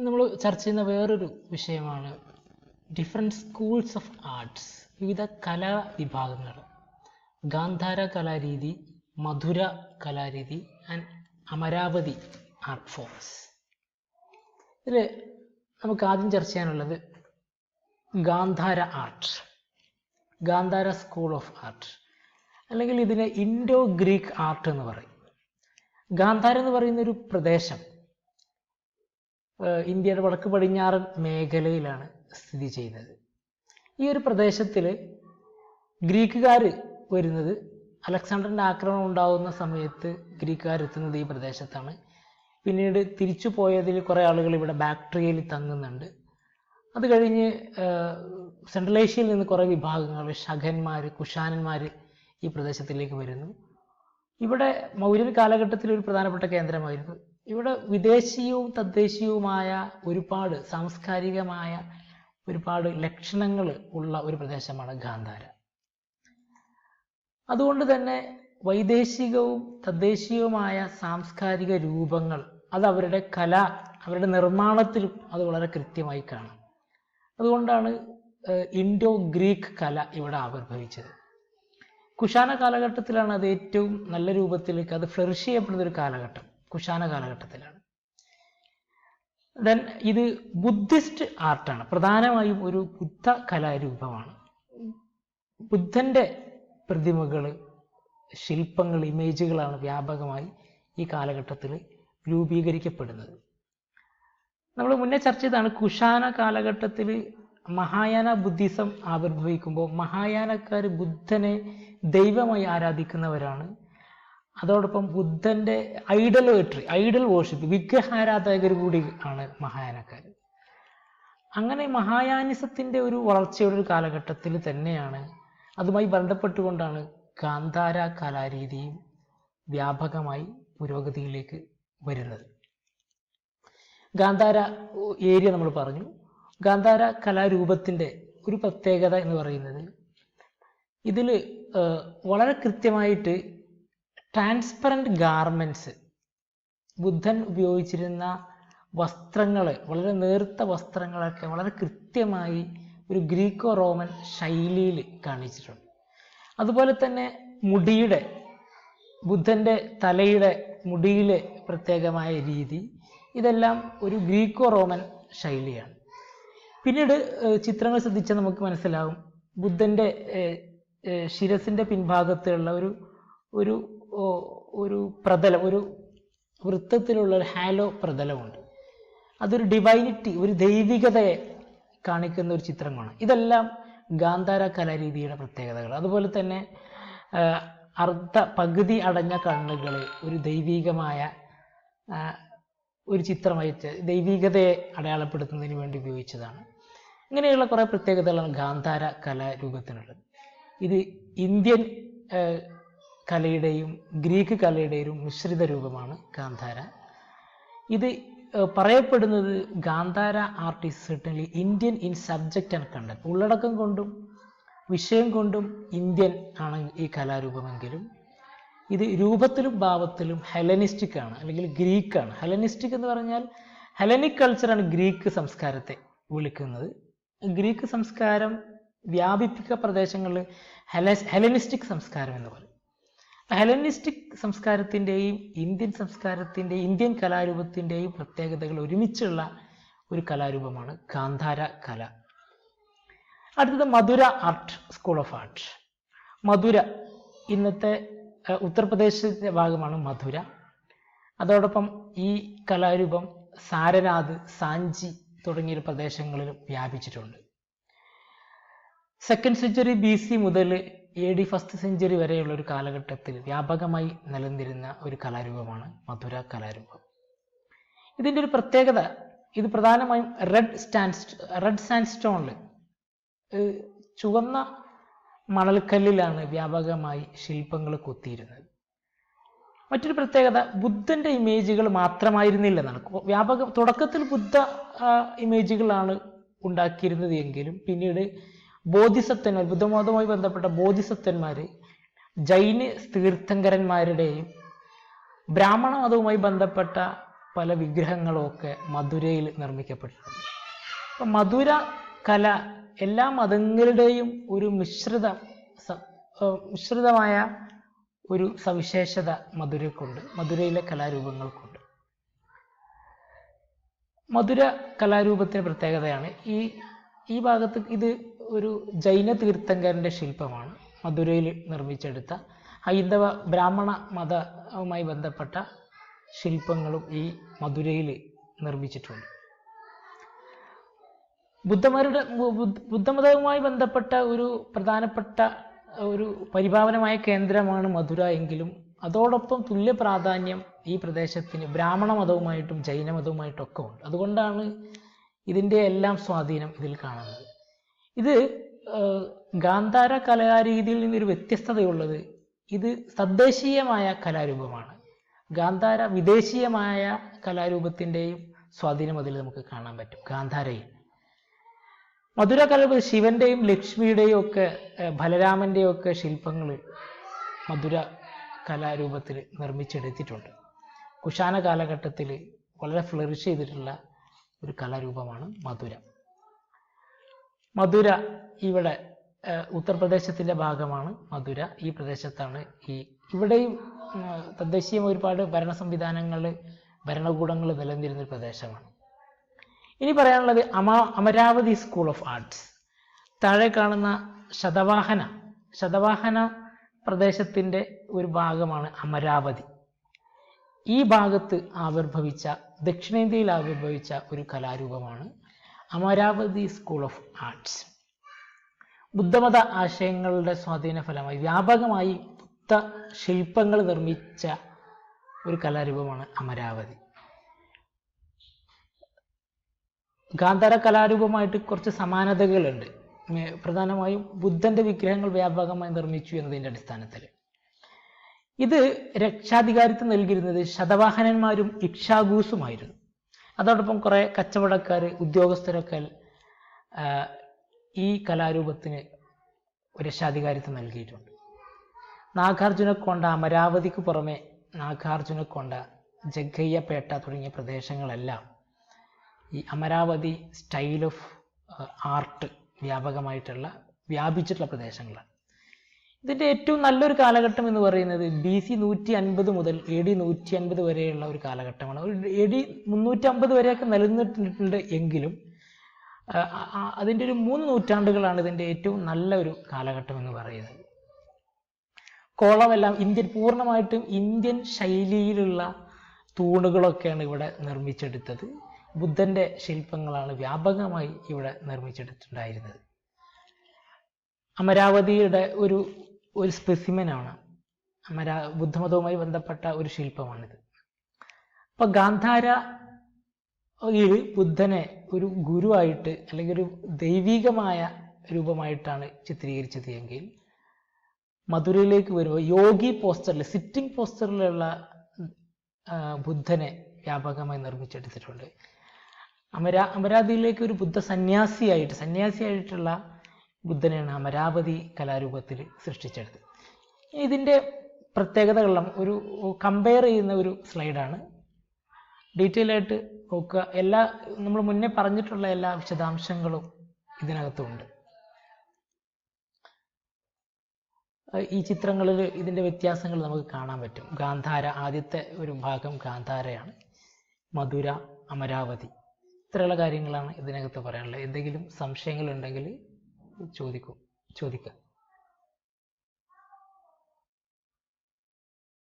നമ്മൾ ചർച്ച ചെയ്യുന്ന വേറൊരു വിഷയമാണ് ഡിഫറെൻറ്റ് സ്കൂൾസ് ഓഫ് ആർട്സ്, വിവിധ കലാവിഭാഗങ്ങൾ. ഗാന്ധാര കലാരീതി, മധുര കലാരീതി ആൻഡ് അമരാവതി ആർട്ട് ഫോംസ്. ഇതിൽ നമുക്ക് ആദ്യം ചർച്ച ചെയ്യാനുള്ളത് Gandhara art, Gandhara school of art, അല്ലെങ്കിൽ ഇതിനെ ഇൻഡോ ഗ്രീക്ക് ആർട്ട് എന്ന് പറയും. ഗാന്ധാര എന്ന് പറയുന്ന ഒരു പ്രദേശം ഇന്ത്യയുടെ വടക്ക് പടിഞ്ഞാറൻ മേഖലയിലാണ് സ്ഥിതി ചെയ്യുന്നത്. ഈ ഒരു പ്രദേശത്തിൽ ഗ്രീക്കുകാർ വരുന്നത്, അലക്സാണ്ടറിൻ്റെ ആക്രമണം ഉണ്ടാകുന്ന സമയത്ത് ഗ്രീക്കുകാർ എത്തുന്നത് ഈ പ്രദേശത്താണ്. പിന്നീട് തിരിച്ചു പോയതിൽ കുറേ ആളുകൾ ഇവിടെ ബാക്ട്രിയയിൽ തങ്ങുന്നുണ്ട്. അത് കഴിഞ്ഞ് സെൻട്രൽ ഏഷ്യയിൽ നിന്ന് കുറേ വിഭാഗങ്ങൾ, ശകന്മാർ, കുഷാനന്മാർ ഈ പ്രദേശത്തിലേക്ക് വരുന്നു. ഇവിടെ മൗര്യൻ കാലഘട്ടത്തിൽ ഒരു പ്രധാനപ്പെട്ട കേന്ദ്രമായിരുന്നു. ഇവിടെ വിദേശീയവും തദ്ദേശീയവുമായ ഒരുപാട് സാംസ്കാരികമായ ഒരുപാട് ലക്ഷണങ്ങൾ ഉള്ള ഒരു പ്രദേശമാണ് ഗാന്ധാര. അതുകൊണ്ട് തന്നെ വൈദേശികവും തദ്ദേശീയവുമായ സാംസ്കാരിക രൂപങ്ങൾ അത് അവരുടെ കല, അവരുടെ നിർമ്മാണത്തിലും അത് വളരെ കൃത്യമായി കാണാം. അതുകൊണ്ടാണ് ഇൻഡോ ഗ്രീക്ക് കല ഇവിടെ ആവിർഭവിച്ചത്. കുഷാന കാലഘട്ടത്തിലാണ് അത് ഏറ്റവും നല്ല രൂപത്തിലേക്ക് അത് ഫ്ലറിഷ് ചെയ്യപ്പെടുന്ന ഒരു കാലഘട്ടം, കുഷാന കാലഘട്ടത്തിലാണ്. ദെൻ ഇത് ബുദ്ധിസ്റ്റ് ആർട്ടാണ്, പ്രധാനമായും ഒരു ബുദ്ധ കലാരൂപമാണ്. ബുദ്ധൻ്റെ പ്രതിമകൾ, ശില്പങ്ങൾ, ഇമേജുകളാണ് വ്യാപകമായി ഈ കാലഘട്ടത്തിൽ രൂപീകരിക്കപ്പെടുന്നത്. നമ്മൾ മുന്നേ ചർച്ച ചെയ്താണ്, കുഷാന കാലഘട്ടത്തിൽ മഹായാന ബുദ്ധിസം ആവിർഭവിക്കുമ്പോൾ മഹായാനക്കാർ ബുദ്ധനെ ദൈവമായി ആരാധിക്കുന്നവരാണ്. അതോടൊപ്പം ബുദ്ധൻ്റെ ഐഡൽ വർഷിപ്പ്, വിഗ്രഹാരാധകർ കൂടി ആണ് മഹായാനക്കാർ. അങ്ങനെ മഹായാനിസത്തിൻ്റെ ഒരു വളർച്ചയുടെ ഒരു കാലഘട്ടത്തിൽ തന്നെയാണ്, അതുമായി ബന്ധപ്പെട്ടുകൊണ്ടാണ് ഗാന്ധാര കലാരീതിയും വ്യാപകമായി പുരോഗതിയിലേക്ക് വരുന്നത്. ഗാന്ധാര ഏരിയ നമ്മൾ പറഞ്ഞു. ഗാന്ധാര കലാരൂപത്തിൻ്റെ ഒരു പ്രത്യേകത എന്ന് പറയുന്നത്, ഇതിൽ വളരെ കൃത്യമായിട്ട് ട്രാൻസ്പെറൻറ്റ് ഗാർമെൻറ്റ്സ്, ബുദ്ധൻ ഉപയോഗിച്ചിരുന്ന വസ്ത്രങ്ങൾ, വളരെ നേർത്ത വസ്ത്രങ്ങളൊക്കെ വളരെ കൃത്യമായി ഒരു ഗ്രീക്കോ റോമൻ ശൈലിയിൽ കാണിച്ചിട്ടുണ്ട്. അതുപോലെ തന്നെ മുടിയുടെ, ബുദ്ധൻ്റെ തലയുടെ മുടിയിലെ പ്രത്യേകമായ രീതി, ഇതെല്ലാം ഒരു ഗ്രീക്കോ റോമൻ ശൈലിയാണ്. പിന്നീട് ചിത്രങ്ങൾ ശ്രദ്ധിച്ചാൽ നമുക്ക് മനസ്സിലാവും, ബുദ്ധൻ്റെ ശിരസിൻ്റെ പിൻഭാഗത്തുള്ള ഒരു ഒരു പ്രതലം, ഒരു വൃത്തത്തിലുള്ള ഒരു ഹാലോ പ്രതലമുണ്ട്. അതൊരു ഡിവൈനിറ്റി, ഒരു ദൈവികതയെ കാണിക്കുന്ന ഒരു ചിത്രമാണ്. ഇതെല്ലാം ഗാന്ധാര കലാരീതിയുടെ പ്രത്യേകതകൾ. അതുപോലെ തന്നെ പകുതി അടഞ്ഞ കണ്ണുകൾ ഒരു ദൈവികമായ ഒരു ചിത്രമായിട്ട് ദൈവികതയെ അടയാളപ്പെടുത്തുന്നതിന് വേണ്ടി ഉപയോഗിച്ചതാണ്. ഇങ്ങനെയുള്ള കുറേ പ്രത്യേകതകളാണ് ഗാന്ധാര കലാരൂപത്തിനുള്ളത്. ഇത് ഇന്ത്യൻ കലയുടെയും ഗ്രീക്ക് കലയുടെയും മിശ്രിത രൂപമാണ് ഗാന്ധാര. ഇത് പറയപ്പെടുന്നത് Gandhara art is certainly Indian in subject and content. ഉള്ളടക്കം കൊണ്ടും വിഷയം കൊണ്ടും ഇന്ത്യൻ ആണ് ഈ കലാരൂപമെങ്കിലും ഇത് രൂപത്തിലും ഭാവത്തിലും ഹെലനിസ്റ്റിക് ആണ്, അല്ലെങ്കിൽ ഗ്രീക്കാണ്. ഹെലനിസ്റ്റിക് എന്ന് പറഞ്ഞാൽ ഹെലനിക് കൾച്ചറാണ് ഗ്രീക്ക് സംസ്കാരത്തെ വിളിക്കുന്നത്. ഗ്രീക്ക് സംസ്കാരം വ്യാപിപ്പിക്ക പ്രദേശങ്ങളിൽ ഹെലനിസ്റ്റിക് സംസ്കാരം എന്ന് പറയും. ഹെലനിസ്റ്റിക് സംസ്കാരത്തിൻ്റെയും ഇന്ത്യൻ സംസ്കാരത്തിൻ്റെയും ഇന്ത്യൻ കലാരൂപത്തിൻ്റെയും പ്രത്യേകതകൾ ഒരുമിച്ചുള്ള ഒരു കലാരൂപമാണ് ഗാന്ധാര കല. അടുത്തത് മധുര ആർട്ട്, സ്കൂൾ ഓഫ് ആർട്ട്. മധുര ഇന്നത്തെ ഉത്തർപ്രദേശിൻ്റെ ഭാഗമാണ് മധുര. അതോടൊപ്പം ഈ കലാരൂപം സാരനാഥ്, സാഞ്ചി തുടങ്ങിയ പ്രദേശങ്ങളിലും വ്യാപിച്ചിട്ടുണ്ട്. 2nd സെഞ്ച്വറി BC മുതൽ AD 1st സെഞ്ച്വറി വരെയുള്ള ഒരു കാലഘട്ടത്തിൽ വ്യാപകമായി നിലനിന്നിരുന്ന ഒരു കലാരൂപമാണ് മധുര കലാരൂപം. ഇതിൻ്റെ ഒരു പ്രത്യേകത, ഇത് പ്രധാനമായും റെഡ് സാൻഡ്സ്റ്റോണിൽ, ചുവന്ന മണൽക്കല്ലിലാണ് വ്യാപകമായി ശില്പങ്ങൾ കൊത്തിയിരുന്നത്. മറ്റൊരു പ്രത്യേകത, ബുദ്ധൻ്റെ ഇമേജുകൾ മാത്രമായിരുന്നില്ല എന്നാണ്. തുടക്കത്തിൽ ബുദ്ധ ഇമേജുകളാണ് ഉണ്ടാക്കിയിരുന്നത് എങ്കിലും പിന്നീട് ബോധിസത്വന്മാർ, ബുദ്ധമതവുമായി ബന്ധപ്പെട്ട ബോധിസത്വന്മാർ, ജൈന തീർത്ഥങ്കരന്മാരുടെയും ബ്രാഹ്മണ മതവുമായി ബന്ധപ്പെട്ട പല വിഗ്രഹങ്ങളും ഒക്കെ മധുരയിൽ നിർമ്മിക്കപ്പെട്ടിട്ടുണ്ട്. അപ്പം മധുര കല എല്ലാ മതങ്ങളുടെയും ഒരു മിശ്രിതമായ ഒരു സവിശേഷത മധുരയ്ക്കുണ്ട്, മധുരയിലെ കലാരൂപങ്ങൾക്കുണ്ട്. മധുര കലാരൂപത്തിന് പ്രത്യേകതയാണ് ഈ ഭാഗത്ത് ഇത് ഒരു ജൈന തീർത്ഥങ്കരൻ്റെ ശില്പമാണ്. മധുരയിൽ നിർമ്മിച്ചെടുത്ത ഹൈന്ദവ ബ്രാഹ്മണ മതവുമായി ബന്ധപ്പെട്ട ശില്പങ്ങളും ഈ മധുരയിൽ നിർമ്മിച്ചിട്ടുണ്ട്. ബുദ്ധമതവുമായി ബന്ധപ്പെട്ട ഒരു പ്രധാനപ്പെട്ട ഒരു പരിപാവനമായ കേന്ദ്രമാണ് മധുര എങ്കിലും അതോടൊപ്പം തുല്യ പ്രാധാന്യം ഈ പ്രദേശത്തിന് ബ്രാഹ്മണ മതവുമായിട്ടും ജൈനമതവുമായിട്ടും ഒക്കെ ഉണ്ട്. അതുകൊണ്ടാണ് ഇതിൻ്റെ എല്ലാം സ്വാധീനം ഇതിൽ കാണുന്നത്. ഇത് ഗാന്ധാര കലാരീതിയിൽ നിന്നൊരു വ്യത്യസ്തതയുള്ളത് ഇത് തദ്ദേശീയമായ കലാരൂപമാണ്. ഗാന്ധാര വിദേശീയമായ കലാരൂപത്തിൻ്റെയും സ്വാധീനം അതിൽ നമുക്ക് കാണാൻ പറ്റും. ഗാന്ധാരയിൽ മധുര കലാരൂപം ശിവന്റെയും ലക്ഷ്മിയുടെയും ഒക്കെ ബലരാമൻ്റെയും ഒക്കെ ശില്പങ്ങൾ മധുര കലാരൂപത്തിൽ നിർമ്മിച്ചെടുത്തിട്ടുണ്ട്. കുഷാന കാലഘട്ടത്തിൽ വളരെ ഫ്ലറിഷ് ചെയ്തിട്ടുള്ള ഒരു കലാരൂപമാണ് മധുര. മധുര ഇവിടെ ഉത്തർപ്രദേശത്തിൻ്റെ ഭാഗമാണ് മധുര. ഈ പ്രദേശത്താണ് ഇവിടെയും തദ്ദേശീയമായ ഒരുപാട് ഭരണ സംവിധാനങ്ങൾ ഭരണകൂടങ്ങൾ നിലനിന്നിരുന്നൊരു പ്രദേശമാണ്. ഇനി പറയാനുള്ളത് അമരാവതി സ്കൂൾ ഓഫ് ആർട്സ്. താഴെ കാണുന്ന ശതവാഹന പ്രദേശത്തിൻ്റെ ഒരു ഭാഗമാണ് അമരാവതി. ഈ ഭാഗത്ത് ദക്ഷിണേന്ത്യയിൽ ആവിർഭവിച്ച ഒരു കലാരൂപമാണ് അമരാവതി സ്കൂൾ ഓഫ് ആർട്സ്. ബുദ്ധമത ആശയങ്ങളുടെ സ്വാധീന ഫലമായി വ്യാപകമായി ബുദ്ധ ശില്പങ്ങൾ നിർമ്മിച്ച ഒരു കലാരൂപമാണ് അമരാവതി. ഗാന്ധാര കലാരൂപമായിട്ട് കുറച്ച് സമാനതകളുണ്ട്. പ്രധാനമായും ബുദ്ധന്റെ വിഗ്രഹങ്ങൾ വ്യാപകമായി നിർമ്മിച്ചു എന്നതിൻ്റെ അടിസ്ഥാനത്തിൽ. ഇത് രക്ഷാധികാരിത്വം നൽകിയിരുന്നത് ശതവാഹനന്മാരും ഇക്ഷാകൂസുമായിരുന്നു. അതോടൊപ്പം കുറെ കച്ചവടക്കാർ ഉദ്യോഗസ്ഥരൊക്കെ ഈ കലാരൂപത്തിന് രക്ഷാധികാരിത്വം നൽകിയിട്ടുണ്ട്. നാഗാർജുനക്കൊണ്ട, അമരാവതിക്ക് പുറമെ നാഗാർജുനക്കൊണ്ട, ജഗ്ഗയ്യപേട്ട തുടങ്ങിയ പ്രദേശങ്ങളെല്ലാം ഈ അമരാവതി സ്റ്റൈൽ ഓഫ് ആർട്ട് വ്യാപിച്ചിട്ടുള്ള പ്രദേശങ്ങളാണ്. ഇതിൻ്റെ ഏറ്റവും നല്ലൊരു കാലഘട്ടം എന്ന് പറയുന്നത് BC 150 മുതൽ AD 150 വരെയുള്ള ഒരു കാലഘട്ടമാണ്. AD 350 വരെയൊക്കെ നിലനിന്നിട്ടുണ്ട് എങ്കിലും അതിൻ്റെ ഒരു 3 നൂറ്റാണ്ടുകളാണ് ഇതിൻ്റെ ഏറ്റവും നല്ല ഒരു കാലഘട്ടം എന്ന് പറയുന്നത്. കോളമെല്ലാം പൂർണ്ണമായിട്ടും ഇന്ത്യൻ ശൈലിയിലുള്ള തൂണുകളൊക്കെയാണ് ഇവിടെ നിർമ്മിച്ചെടുത്തത്. ബുദ്ധന്റെ ശില്പങ്ങളാണ് വ്യാപകമായി ഇവിടെ നിർമ്മിച്ചെടുത്തിട്ടുണ്ടായിരുന്നത്. അമരാവതിയുടെ ഒരു സ്പെസിമെനാണ് ബുദ്ധമതവുമായി ബന്ധപ്പെട്ട ഒരു ശില്പമാണിത്. അപ്പൊ ഗാന്ധാരയിൽ ബുദ്ധനെ ഒരു ഗുരുവായിട്ട് അല്ലെങ്കിൽ ഒരു ദൈവികമായ രൂപമായിട്ടാണ് ചിത്രീകരിച്ചത് എങ്കിൽ മധുരയിലേക്ക് വരുമ്പോൾ യോഗി പോസ്റ്ററിൽ, സിറ്റിംഗ് പോസ്റ്ററിലുള്ള ബുദ്ധനെ വ്യാപകമായി നിർമ്മിച്ചെടുത്തിട്ടുണ്ട്. അമരാവതിയിലേക്ക് ഒരു ബുദ്ധ സന്യാസിയായിട്ടുള്ള ബുദ്ധനെയാണ് അമരാവതി കലാരൂപത്തിൽ സൃഷ്ടിച്ചെടുത്തത്. ഇതിൻ്റെ പ്രത്യേകതകളെല്ലാം ഒരു കമ്പയർ ചെയ്യുന്ന ഒരു സ്ലൈഡാണ്. ഡീറ്റെയിൽ ആയിട്ട് നോക്കുക. നമ്മൾ മുന്നേ പറഞ്ഞിട്ടുള്ള എല്ലാ വിശദാംശങ്ങളും ഇതിനകത്തുണ്ട്. ഈ ചിത്രങ്ങളിൽ ഇതിൻ്റെ വ്യത്യാസങ്ങൾ നമുക്ക് കാണാൻ പറ്റും. ഗാന്ധാര, ആദ്യത്തെ ഒരു ഭാഗം ഗാന്ധാരയാണ്. മധുര, അമരാവതി, ഇത്രയുള്ള കാര്യങ്ങളാണ് ഇതിനകത്ത് പറയാനുള്ളത്. എന്തെങ്കിലും സംശയങ്ങളുണ്ടെങ്കിൽ ചോദിക്കുക.